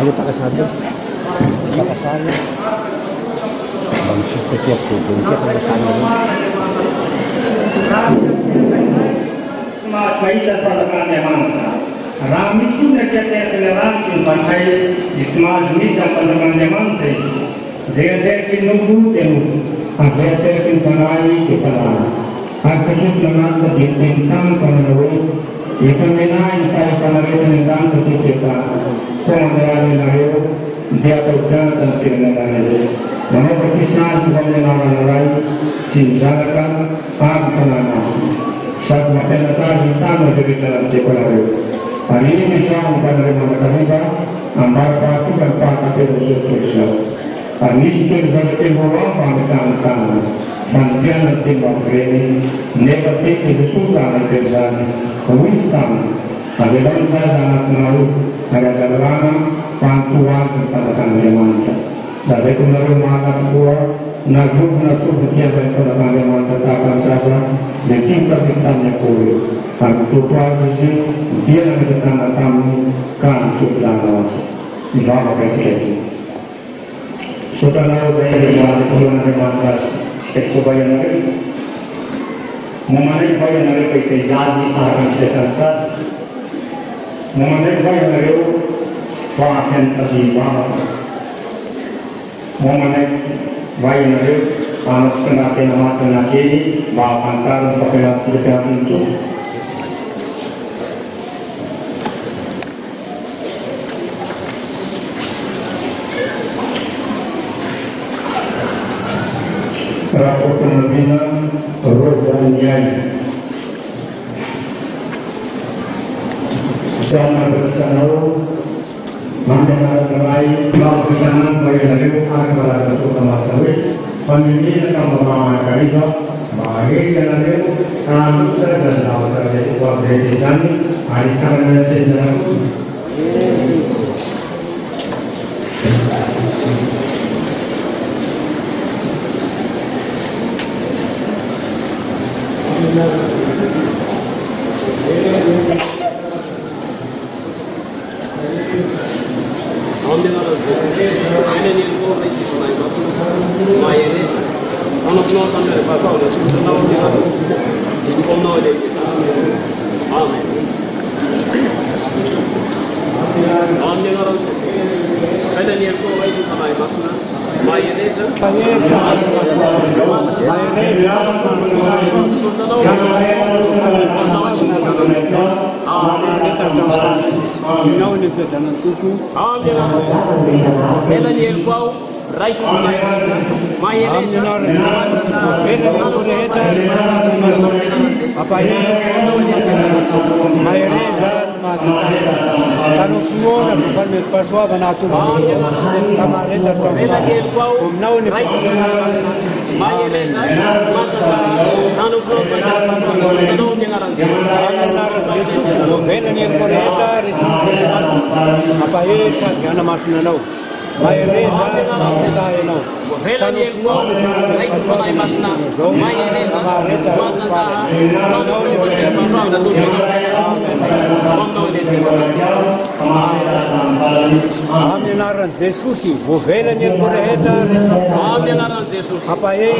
Ayo pakasado. Pakasado. Bang suspek tu bungkit pakasado. Semua cerita pada memang. Ram itu nak kita ram itu pakai di semua jenis pada memang tu. Dia kinunggu temu. Ada kintangai kita. Akhirnya memang terjentang pada Ikan menai pada pandangan tentang ketika semua menayo dia berjalan dan kirana itu. Namun berkisah sebagai nama lain cintakan pandangan. Saat mereka datang menjadi dalam sekolah itu. Hari ini saya akan menerima mereka ambar pasti dan pakai usul. Hari ini kita bertemu pandangan. Bantuan nanti memberi negatif itu sudah terjadi. Kewistan, adalah saya sangat menaruh ada dalam bantuan kepada kami manusia. Dari kemudian makan kuah, nagum bersiap kepada kami manusia akan saja dicinta kitanya kuih. Kami tujuan sisi dia yang kita kami kan sudah nawas. Bapak kasih. Sudah lalu dari kemudian manusia. Ekor bayar lagi, memanai bayar lagi kita jadi akan sesat, memanai bayar lagi bahagian terlibat, memanai bayar lagi panas kena kiri, bahagian kan pakai tidak itu. Rapor pembinaan roh dan nilai. Sama bersama mandaran lain, mau bersama bayar lagi akan berada sama sama. Pembinaan akan membawa kerja, bagi jalan itu sangat dan dalam kerja buat desain hari sana desain. Jesosy, vovela ni koreta, Jesosy. Apa ye?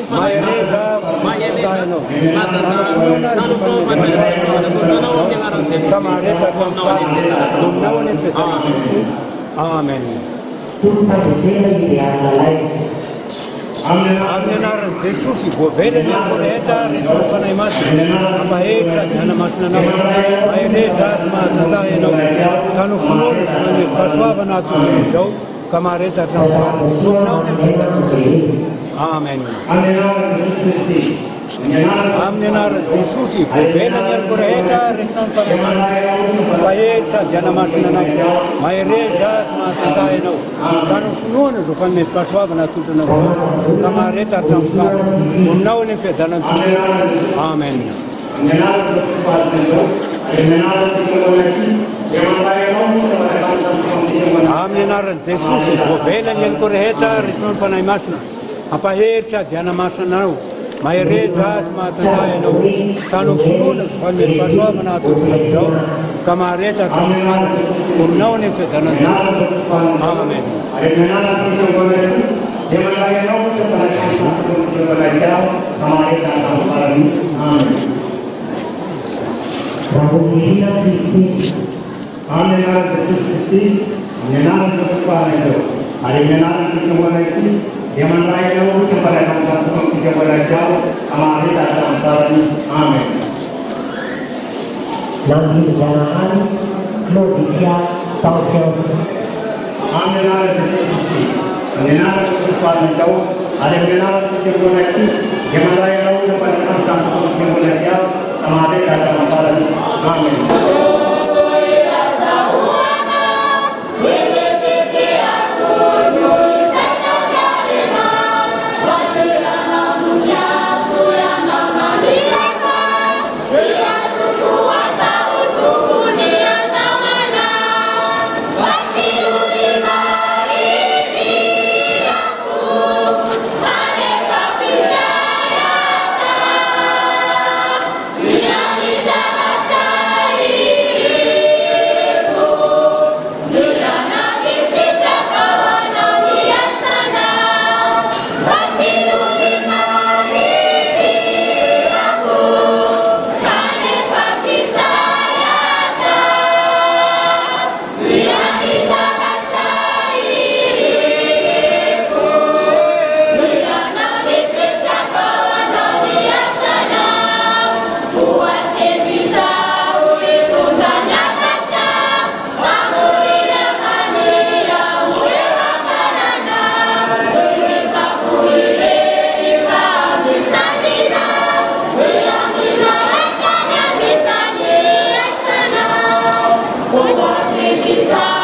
Maereza, Maereza. Kamareta kamfa, dumnawan ni feta. Amen. Amnenar Jesosy, vovela ni koreta, Jesosy panaimas. Apa ye? Ana masna na. Maereza smata eno. Kanu flores kami paswava na tu izao kamareta transfar dumnawan ni feta. Amen. Amnenar Jesosy, vovela ni koreta, Jesosy panaimas. Paesa diana masna na. Maereza smata eno. Kanu flores kami paswava na tu kamareta transfar dumnawan ni feta. Amen. Amnenar Jesosy, vovela ni koreta, Jesosy panaimas. Apa hersa diana masna na. Maereza smata eno. Kanu flores kami paswava na tu kamareta transfar Urnaw ni fetanan. Amen. Nanti perjalanan Lodisia Tausel. Amin. Kisah